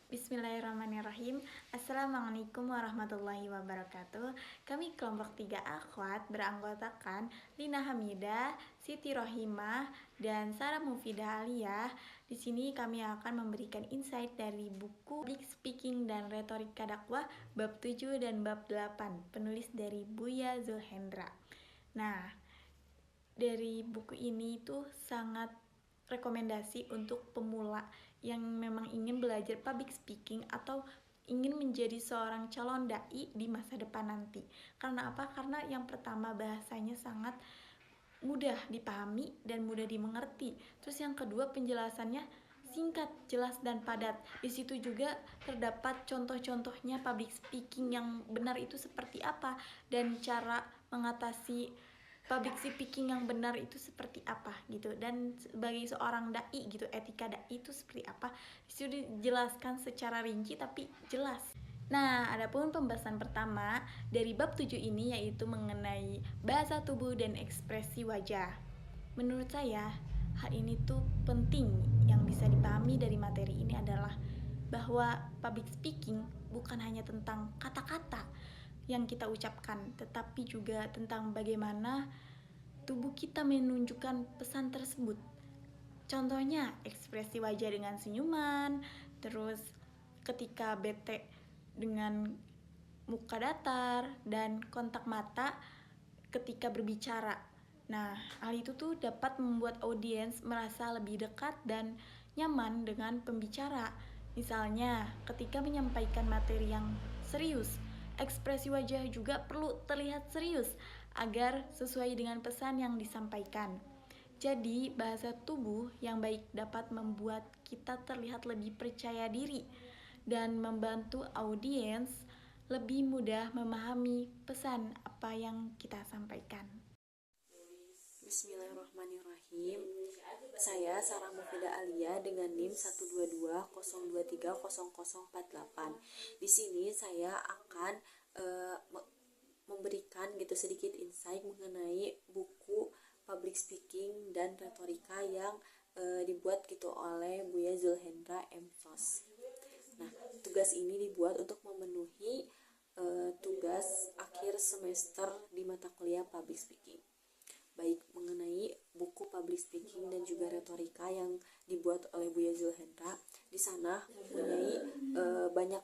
Bismillahirrahmanirrahim. Assalamualaikum warahmatullahi wabarakatuh. Kami kelompok 3 akhwat beranggotakan Lina Hamidah, Siti Rohimah, dan Sarah Mufidah Aliyah. Di sini kami akan memberikan insight dari buku Public Speaking dan Retorika Dakwah bab 7 dan bab 8, penulis dari Buya Zulhendra. Nah, dari buku ini tuh sangat rekomendasi untuk pemula yang memang ingin belajar public speaking atau ingin menjadi seorang calon dai di masa depan nanti. Karena apa? Karena yang pertama bahasanya sangat mudah dipahami dan mudah dimengerti. Terus yang kedua penjelasannya singkat, jelas dan padat. Di situ juga terdapat contoh-contohnya public speaking yang benar itu seperti apa dan cara mengatasi public speaking yang benar itu seperti apa gitu, dan sebagai seorang dai gitu etika dai itu seperti apa itu dijelaskan secara rinci tapi jelas. Nah, adapun pembahasan pertama dari bab 7 ini yaitu mengenai bahasa tubuh dan ekspresi wajah. Menurut saya, hal ini tuh penting. Yang bisa dipahami dari materi ini adalah bahwa public speaking bukan hanya tentang kata-kata yang kita ucapkan, tetapi juga tentang bagaimana tubuh kita menunjukkan pesan tersebut. Contohnya, ekspresi wajah dengan senyuman, terus ketika bete dengan muka datar, dan kontak mata ketika berbicara. Nah, hal itu tuh dapat membuat audiens merasa lebih dekat dan nyaman dengan pembicara. Misalnya, ketika menyampaikan materi yang serius, ekspresi wajah juga perlu terlihat serius agar sesuai dengan pesan yang disampaikan. Jadi, bahasa tubuh yang baik dapat membuat kita terlihat lebih percaya diri dan membantu audiens lebih mudah memahami pesan apa yang kita sampaikan. Bismillahirrahmanirrahim. Saya Sarah Mufidah Aliyah dengan NIM 12202300048. Di sini saya akan memberikan gitu sedikit insight mengenai buku public speaking dan retorika yang dibuat gitu oleh Buya Zulhendra M.Sos. Nah, tugas ini dibuat untuk memenuhi tugas akhir semester di mata kuliah public speaking. Baik mengenai buku public speaking dan juga retorika yang dibuat oleh Buya Zulhendra, di sana mempunyai banyak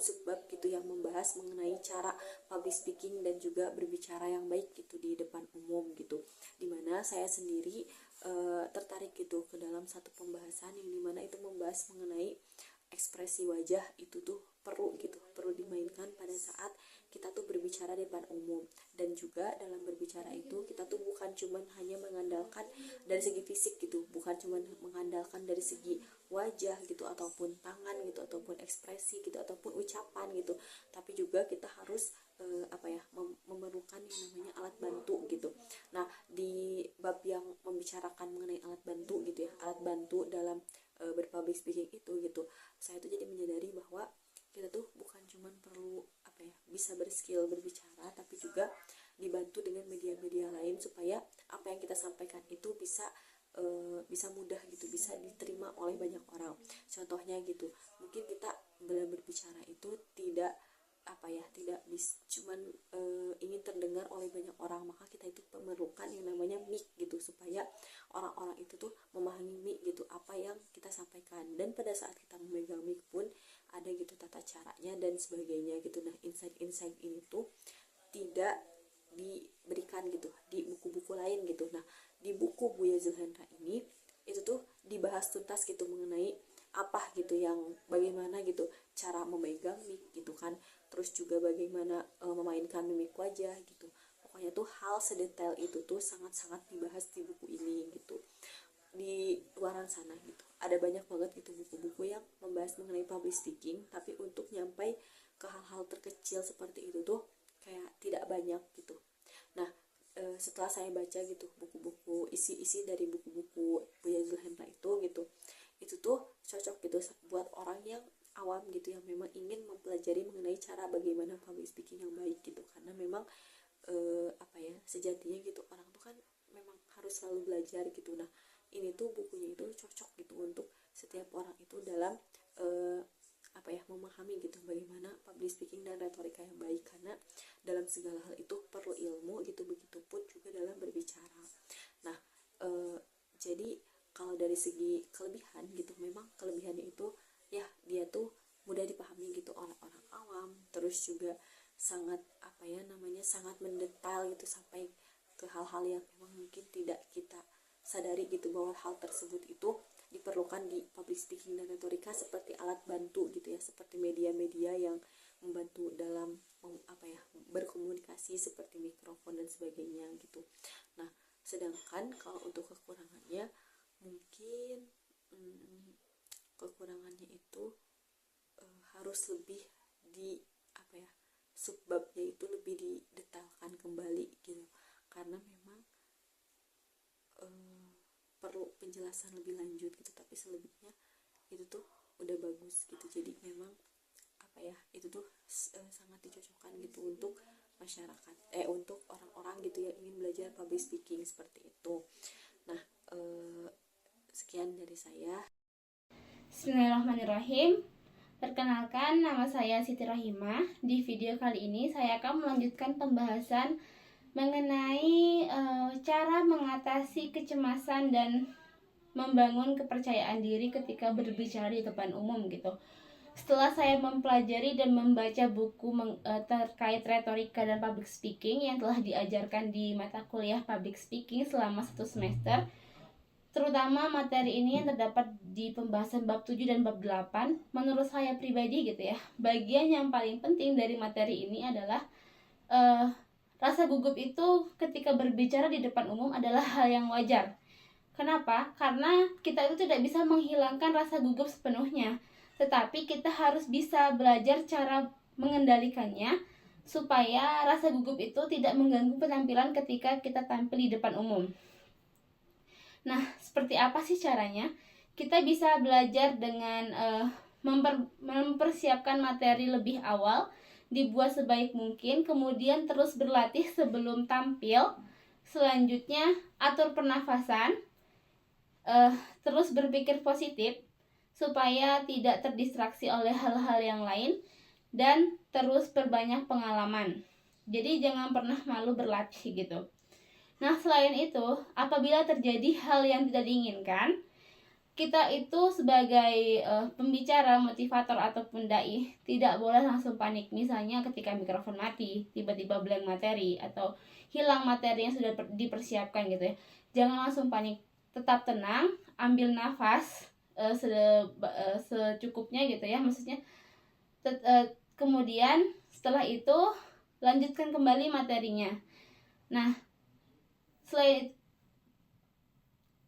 subbab gitu yang membahas mengenai cara public speaking dan juga berbicara yang baik gitu di depan umum gitu. Dimana saya sendiri tertarik gitu ke dalam satu pembahasan yang dimana itu membahas mengenai ekspresi wajah itu tuh perlu dimainkan pada saat kita tuh berbicara di depan umum. Dan juga dalam berbicara itu kita tuh bukan cuman hanya mengandalkan dari segi fisik gitu, bukan cuman mengandalkan dari segi wajah gitu ataupun tangan gitu ataupun ekspresi gitu ataupun ucapan gitu, tapi juga kita harus memerlukan yang namanya alat bantu gitu. Nah, di bab yang membicarakan mengenai alat bantu gitu ya, alat bantu dalam berpublic speaking itu gitu, saya tuh jadi menyadari bahwa kita tuh bukan cuman perlu bisa berskill berbicara, tapi juga dibantu dengan media-media lain supaya apa yang kita sampaikan itu bisa mudah gitu, bisa diterima oleh banyak orang. Contohnya gitu, mungkin kita dalam berbicara itu tidak cuman ingin terdengar oleh banyak orang, maka kita itu memerlukan yang namanya mic gitu supaya orang-orang itu tuh memahami mic gitu apa yang kita sampaikan. Dan pada saat kita memegang mic pun ada gitu tata caranya dan sebagainya gitu. Nah, insight ini tuh tidak diberikan gitu di buku-buku lain gitu. Nah, di buku Buya Zulhendra ini itu tuh dibahas tuntas gitu mengenai apa gitu yang bagaimana gitu cara memegang mic gitu kan, terus juga bagaimana memainkan mimik wajah gitu. Pokoknya tuh hal sedetail itu tuh sangat-sangat dibahas di buku ini gitu. Di luaran sana gitu ada banyak banget gitu buku-buku yang membahas mengenai public speaking, tapi untuk nyampai ke hal-hal terkecil seperti itu tuh kayak tidak banyak gitu. Nah, setelah saya baca gitu buku-buku isi dari buku-buku Buya Zulhendra itu tuh cocok gitu buat orang yang awam gitu yang memang ingin mempelajari mengenai cara bagaimana public speaking yang baik gitu. Karena memang sejatinya gitu orang tuh kan memang harus selalu belajar gitu. Nah, ini tuh bukunya itu cocok gitu untuk setiap orang itu dalam dipahami gitu bagaimana public speaking dan retorika yang baik, karena dalam segala hal itu perlu ilmu gitu, begitupun juga dalam berbicara. Nah, jadi kalau dari segi kelebihan gitu, memang kelebihannya itu ya dia tuh mudah dipahami gitu oleh orang awam, terus juga sangat sangat mendetail gitu sampai ke hal-hal yang memang mungkin tidak kita sadari gitu, bahwa hal tersebut itu diperlukan di public speaking dan retorika seperti alat bantu gitu ya, seperti media-media yang membantu dalam berkomunikasi seperti mikrofon dan sebagainya gitu. Nah, sedangkan kalau untuk kekurangannya mungkin kekurangannya itu harus lebih di subbabnya itu lebih didetailkan kembali gitu, karena memang perlu penjelasan lebih lanjut gitu, tapi selebihnya itu tuh udah bagus gitu. Jadi memang itu tuh sangat dicocokkan gitu untuk masyarakat untuk orang-orang gitu yang ingin belajar public speaking seperti itu. Nah, sekian dari saya. Bismillahirrahmanirrahim. Perkenalkan, nama saya Siti Rohimah. Di video kali ini saya akan melanjutkan pembahasan mengenai cara mengatasi kecemasan dan membangun kepercayaan diri ketika berbicara di depan umum gitu. Setelah saya mempelajari dan membaca buku terkait retorika dan public speaking yang telah diajarkan di mata kuliah public speaking selama 1 semester, terutama materi ini yang terdapat di pembahasan bab 7 dan bab 8, menurut saya pribadi gitu ya, bagian yang paling penting dari materi ini adalah rasa gugup itu ketika berbicara di depan umum adalah hal yang wajar. Kenapa? Karena kita itu tidak bisa menghilangkan rasa gugup sepenuhnya, tetapi kita harus bisa belajar cara mengendalikannya supaya rasa gugup itu tidak mengganggu penampilan ketika kita tampil di depan umum. Nah, seperti apa sih caranya? Kita bisa belajar dengan mempersiapkan materi lebih awal, dibuat sebaik mungkin, kemudian terus berlatih sebelum tampil. Selanjutnya, atur pernafasan, terus berpikir positif supaya tidak terdistraksi oleh hal-hal yang lain, dan terus perbanyak pengalaman. Jadi jangan pernah malu berlatih gitu. Nah, selain itu, apabila terjadi hal yang tidak diinginkan, kita itu sebagai pembicara, motivator, ataupun dai tidak boleh langsung panik. Misalnya ketika mikrofon mati, tiba-tiba blank materi, atau hilang materi yang sudah dipersiapkan gitu ya. Jangan langsung panik, tetap tenang, ambil nafas secukupnya gitu ya, maksudnya kemudian setelah itu lanjutkan kembali materinya. Nah,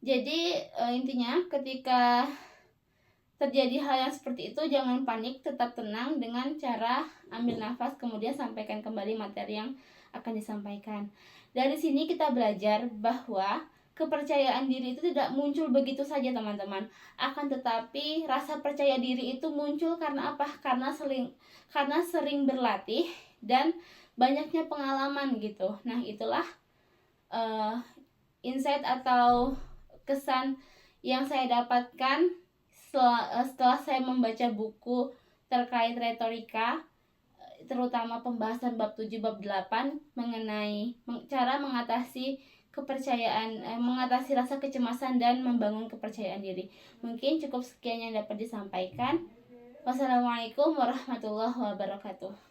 jadi intinya ketika terjadi hal yang seperti itu, jangan panik, tetap tenang dengan cara ambil nafas, kemudian sampaikan kembali materi yang akan disampaikan. Dari sini kita belajar bahwa kepercayaan diri itu tidak muncul begitu saja teman-teman. Akan tetapi rasa percaya diri itu muncul karena apa? Karena sering berlatih dan banyaknya pengalaman gitu. Nah, itulah insight atau kesan yang saya dapatkan setelah saya membaca buku terkait retorika, terutama pembahasan bab 7 bab 8 mengenai cara mengatasi mengatasi rasa kecemasan dan membangun kepercayaan diri. Mungkin cukup sekian yang dapat disampaikan. Wassalamualaikum warahmatullahi wabarakatuh.